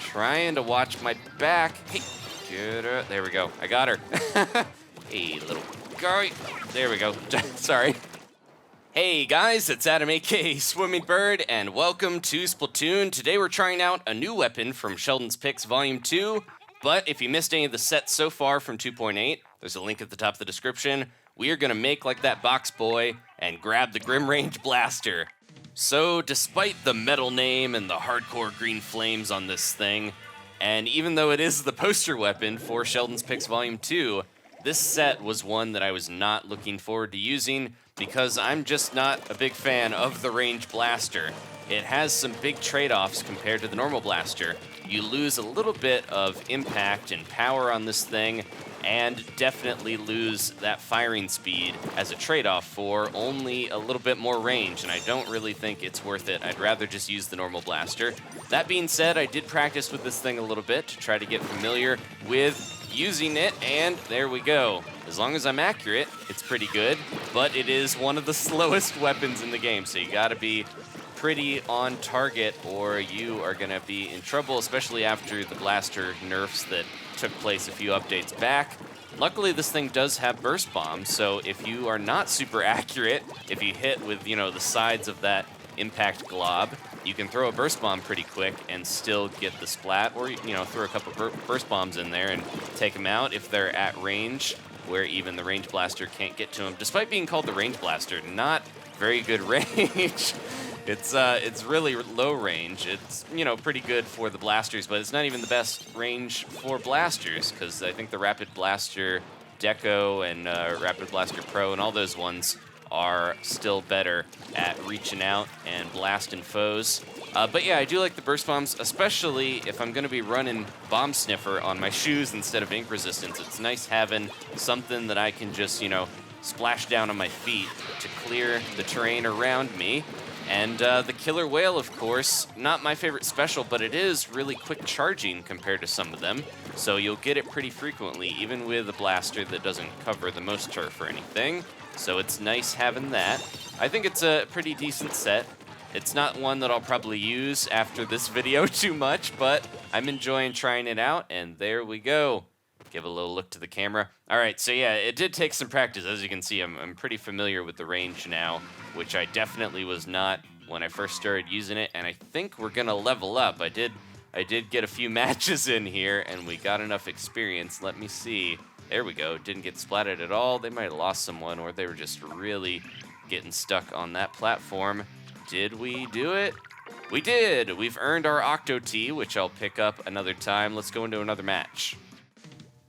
trying to watch my back. Hey, get her. There we go. I got her. Hey, little guy. There we go. Sorry. Hey guys, it's Adam aka Swimming Bird, and welcome to Splatoon. Today we're trying out a new weapon from Sheldon's Picks Volume 2, but if you missed any of the sets so far from 2.8, there's a link at the top of the description. We are going to make like that box boy and grab the Grim Range Blaster. So despite the metal name and the hardcore green flames on this thing, and even though it is the poster weapon for Sheldon's Picks Volume 2, this set was one that I was not looking forward to using because I'm just not a big fan of the range blaster. It has some big trade-offs compared to the normal blaster. You lose a little bit of impact and power on this thing, and definitely lose that firing speed as a trade-off for only a little bit more range, and I don't really think it's worth it. I'd rather just use the normal blaster. That being said, I did practice with this thing a little bit to try to get familiar with using it, and there we go. As long as I'm accurate, it's pretty good, but it is one of the slowest weapons in the game, so you gotta be pretty on target or you are gonna be in trouble, especially after the blaster nerfs that took place a few updates back. Luckily, this thing does have burst bombs, so if you are not super accurate, if you hit with, the sides of that impact glob, you can throw a burst bomb pretty quick and still get the splat, or throw a couple burst bombs in there and take them out if they're at range, where even the range blaster can't get to them. Despite being called the range blaster, not very good range. It's really low range. It's pretty good for the blasters, but it's not even the best range for blasters, because I think the Rapid Blaster Deco and Rapid Blaster Pro and all those ones are still better at reaching out and blasting foes. But yeah, I do like the burst bombs, especially if I'm going to be running Bomb Sniffer on my shoes instead of ink resistance. It's nice having something that I can just, splash down on my feet to clear the terrain around me. And the Killer Wail, of course, not my favorite special, but it is really quick charging compared to some of them. So you'll get it pretty frequently, even with a blaster that doesn't cover the most turf or anything. So it's nice having that. I think it's a pretty decent set. It's not one that I'll probably use after this video too much, but I'm enjoying trying it out, and there we go. Give a little look to the camera. All right, so yeah, it did take some practice. As you can see, I'm pretty familiar with the range now, which I definitely was not when I first started using it, and I think we're gonna level up. I did get a few matches in here, and we got enough experience. Let me see. There we go. Didn't get splatted at all. They might have lost someone, or they were just really getting stuck on that platform. Did we do it? We did! We've earned our Octo Tea, which I'll pick up another time. Let's go into another match.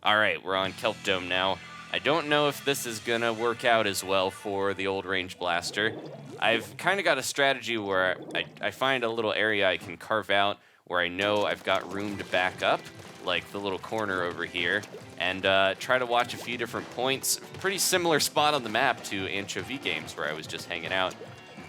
All right, we're on Kelp Dome now. I don't know if this is gonna work out as well for the old range blaster. I've kind of got a strategy where I find a little area I can carve out where I know I've got room to back up, like the little corner over here, and try to watch a few different points. Pretty similar spot on the map to Ancho-V games where I was just hanging out.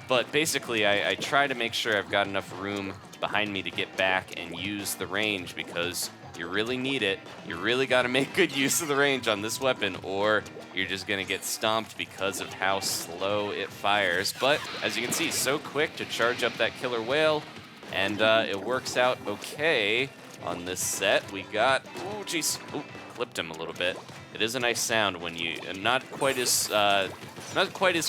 But basically, I try to make sure I've got enough room behind me to get back and use the range, because you really need it. You really got to make good use of the range on this weapon, or you're just going to get stomped because of how slow it fires. But as you can see, so quick to charge up that Killer Wail, and it works out okay on this set. We got, ooh, jeez, ooh, clipped him a little bit. It is a nice sound when you, not quite as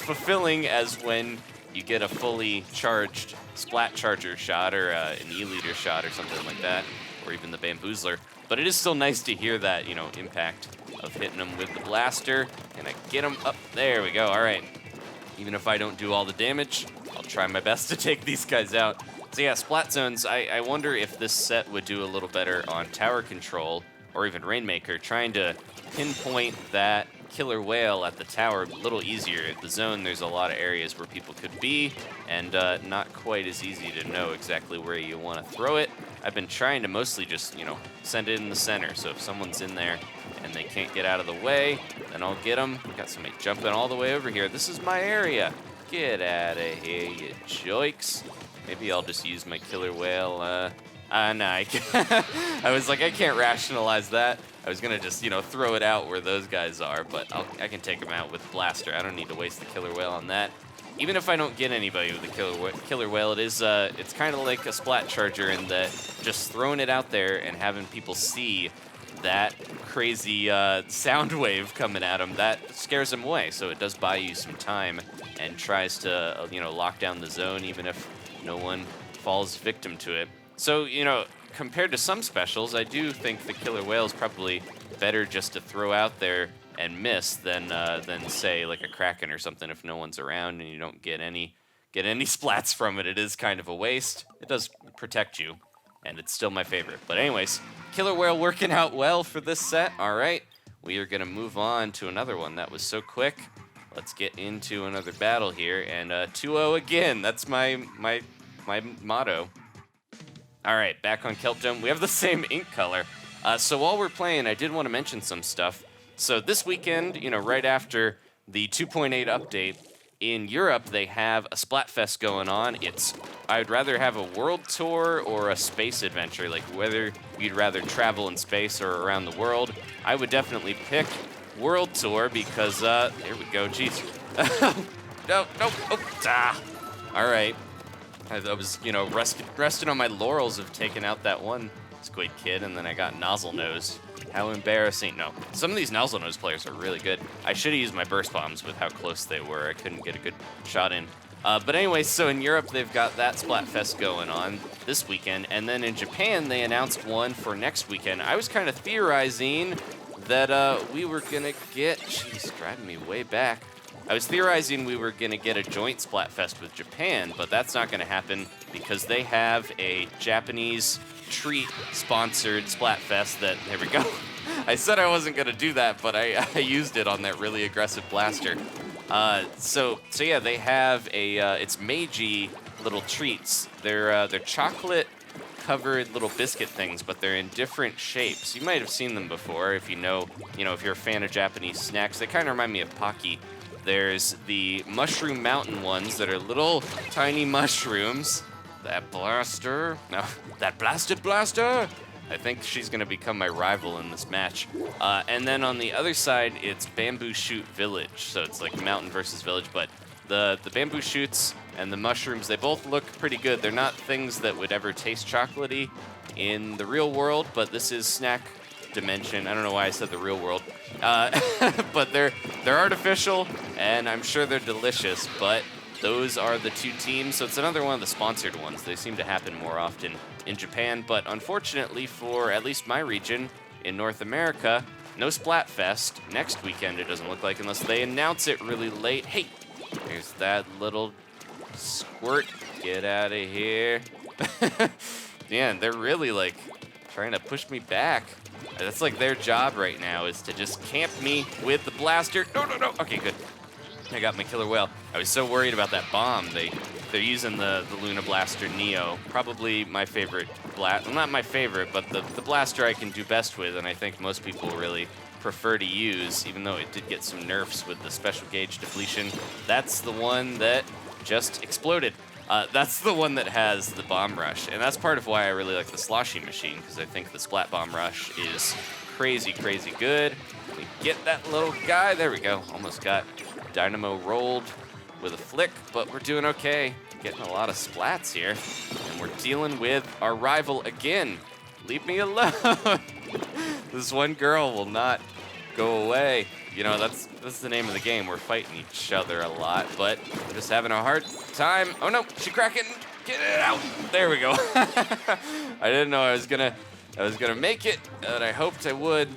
fulfilling as when you get a fully charged Splat Charger shot or an E-Leader shot or something like that, or even the Bamboozler. But it is still nice to hear that, impact of hitting them with the blaster. And I get them up. There we go. All right. Even if I don't do all the damage, I'll try my best to take these guys out. So yeah, Splat Zones, I wonder if this set would do a little better on Tower Control or even Rainmaker, trying to pinpoint that Killer Wail at the tower a little easier. At the zone, there's a lot of areas where people could be, and not quite as easy to know exactly where you want to throw it. I've been trying to mostly just, send it in the center, so if someone's in there and they can't get out of the way, then I'll get them. Got somebody jumping all the way over here. This is my area. Get out of here, you joiks. Maybe I'll just use my Killer Wail. No, I was like, I can't rationalize that. I was gonna just, throw it out where those guys are, but I can take them out with Blaster. I don't need to waste the Killer Wail on that. even if I don't get anybody with a killer whale, it's kind of like a splat charger in that just throwing it out there and having people see that crazy sound wave coming at them, that scares them away. So it does buy you some time and tries to, lock down the zone even if no one falls victim to it. So, compared to some specials, I do think the killer whale is probably better just to throw out there and miss than say like a kraken or something if no one's around and you don't get any splats from it. It is kind of a waste. It does protect you, and it's still my favorite. But anyways, killer whale working out well for this set. All right, we are gonna move on to another one. That was so quick. Let's get into another battle here, and 2-0 again. That's my motto. All right, back on Kelp Dome. We have the same ink color. So while we're playing, I did want to mention some stuff. So this weekend, right after the 2.8 update, in Europe, they have a Splatfest going on. I'd rather have a world tour or a space adventure, like whether you'd rather travel in space or around the world. I would definitely pick world tour because, there we go, jeez. No, all right. I was, resting on my laurels of taking out that one squid kid, and then I got nozzle-nosed. How embarrassing. No, some of these nozzle-nosed players are really good. I should have used my burst bombs with how close they were. I couldn't get a good shot in. But anyway, so in Europe, they've got that Splatfest going on this weekend, and then in Japan, they announced one for next weekend. I was kind of theorizing that we were going to get... Jeez, driving me way back. I was theorizing we were going to get a joint Splatfest with Japan, but that's not going to happen because they have a Japanese treat-sponsored Splatfest that... There we go. I said I wasn't going to do that, but I used it on that really aggressive blaster. So yeah, they have a... it's Meiji little treats. They're chocolate-covered little biscuit things, but they're in different shapes. You might have seen them before if if you're a fan of Japanese snacks. They kind of remind me of Pocky. There's the Mushroom Mountain ones that are little tiny mushrooms. That blaster, no, that blasted blaster. I think she's gonna become my rival in this match. And then on the other side, it's Bamboo Shoot Village. So it's like mountain versus village, but the bamboo shoots and the mushrooms, they both look pretty good. They're not things that would ever taste chocolatey in the real world, but this is snack dimension. I don't know why I said the real world. But they're artificial, and I'm sure they're delicious, but those are the two teams. So it's another one of the sponsored ones. They seem to happen more often in Japan, but unfortunately for at least my region in North America, no Splatfest next weekend, it doesn't look like, unless they announce it really late. Hey, here's that little squirt. Get out of here. Man, they're really like trying to push me back. That's like their job right now, is to just camp me with the blaster. No. Okay, good. I got my killer whale. I was so worried about that bomb. They're using the Luna Blaster Neo. Probably my favorite blast. Well, not my favorite, but the blaster I can do best with, and I think most people really prefer to use, even though it did get some nerfs with the special gauge depletion. That's the one that just exploded. That's the one that has the bomb rush, and that's part of why I really like the sloshing machine, because I think the Splat bomb rush is crazy, crazy good. We get that little guy. There we go. Almost got Dynamo rolled with a flick, but we're doing okay. Getting a lot of splats here, and we're dealing with our rival again. Leave me alone. This one girl will not go away. That's the name of the game. We're fighting each other a lot, but we're just having a hard time. Oh no, she cracking. Get it out. There we go. I didn't know I was gonna make it, and I hoped I would.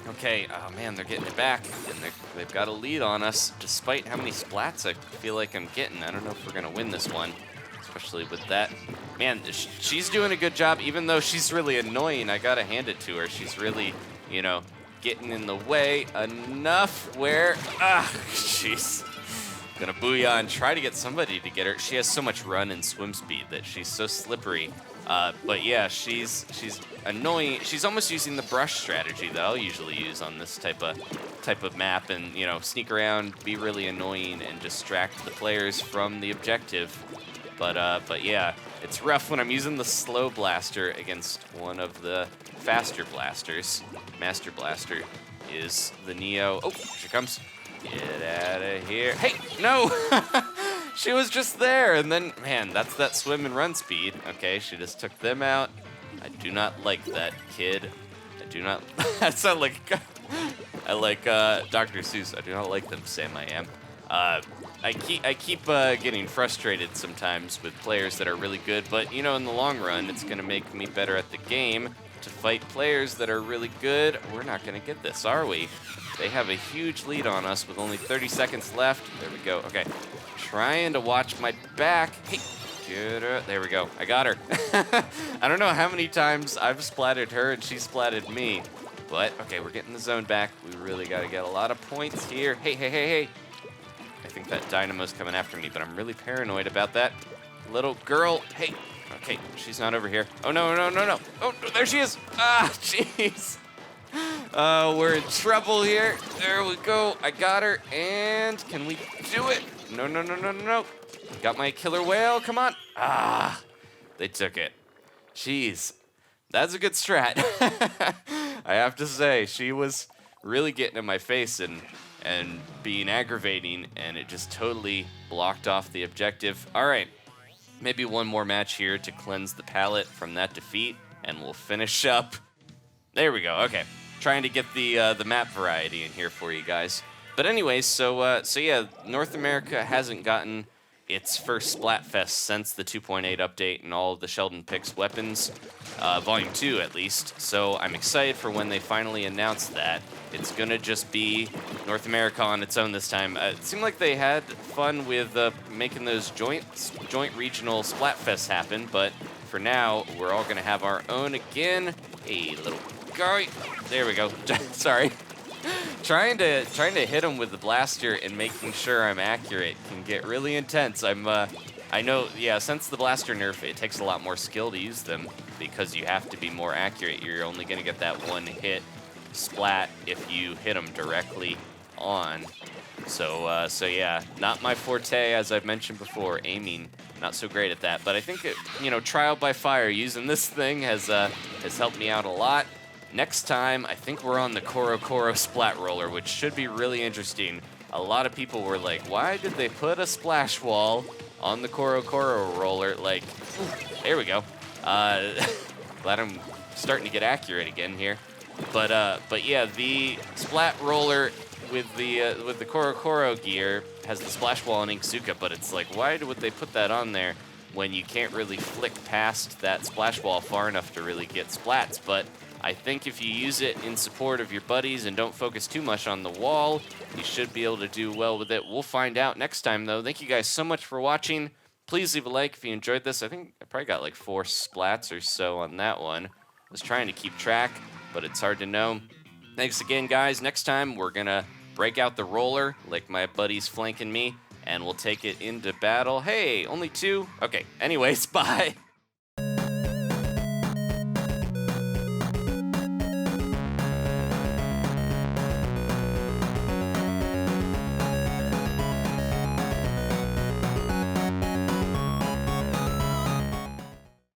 Okay, oh man, they're getting it back, and they've got a lead on us, despite how many splats I feel like I'm getting. I don't know if we're gonna win this one, especially with that. Man, she's doing a good job, even though she's really annoying. I gotta hand it to her. She's really, getting in the way enough where, jeez. Gonna booyah and try to get somebody to get her. She has so much run and swim speed that she's so slippery. But yeah, she's annoying. She's almost using the brush strategy that I'll usually use on this type of map, and sneak around, be really annoying, and distract the players from the objective. But yeah, it's rough when I'm using the slow blaster against one of the faster blasters. Master Blaster is the Neo. Oh, here she comes. Get out of here. Hey, no! She was just there, and then, man, that's that swim and run speed. Okay, she just took them out. I do not like that kid. I do not. I sound like Dr. Seuss. I do not like them, Sam. I am. I keep getting frustrated sometimes with players that are really good, but you know, in the long run, it's gonna make me better at the game to fight players that are really good. We're not gonna get this, are we? They have a huge lead on us with only 30 seconds left. There we go. Okay, trying to watch my back. Hey, get her. There we go. I got her. I don't know how many times I've splatted her and she splatted me, but okay, we're getting the zone back. We really got to get a lot of points here. Hey, hey, hey, hey. I think that Dynamo's coming after me, but I'm really paranoid about that. Little girl. Hey. Okay, she's not over here. Oh, no, no, no, no. Oh, there she is. Ah, jeez. We're in trouble here. There we go. I got her, and can we do it? No, no, no, no, no, no. Got my killer whale. Come on. Ah, they took it. Jeez, that's a good strat. I have to say, she was really getting in my face and being aggravating, and it just totally blocked off the objective. All right, maybe one more match here to cleanse the palate from that defeat, and we'll finish up. There we go. Okay, trying to get the map variety in here for you guys. But anyways, so yeah, North America hasn't gotten its first Splatfest since the 2.8 update and all of the Sheldon picks weapons, Volume 2 at least. So I'm excited for when they finally announce that. It's gonna just be North America on its own this time. It seemed like they had fun with making those joint regional Splatfests happen, but for now, we're all gonna have our own again. Hey, little guy. There we go. Sorry. Trying to hit him with the blaster and making sure I'm accurate can get really intense. I know, yeah, since the blaster nerf, it takes a lot more skill to use them because you have to be more accurate. You're only gonna get that one hit splat if you hit them directly on. So yeah, not my forte, as I've mentioned before. Aiming, not so great at that. But I think trial by fire using this thing has helped me out a lot. Next time, I think we're on the Koro Splat Roller, which should be really interesting. A lot of people were like, why did they put a splash wall on the Koro Roller? Like, there we go. Glad I'm starting to get accurate again here. But yeah, the Splat Roller with the Koro gear has the splash wall in Inkzuka, but it's like, why would they put that on there when you can't really flick past that splash wall far enough to really get splats? But I think if you use it in support of your buddies and don't focus too much on the wall, you should be able to do well with it. We'll find out next time, though. Thank you guys so much for watching. Please leave a like if you enjoyed this. I think I probably got like 4 splats or so on that one. I was trying to keep track, but it's hard to know. Thanks again, guys. Next time, we're going to break out the roller like my buddy's flanking me, and we'll take it into battle. Hey, only 2? Okay, anyways, bye.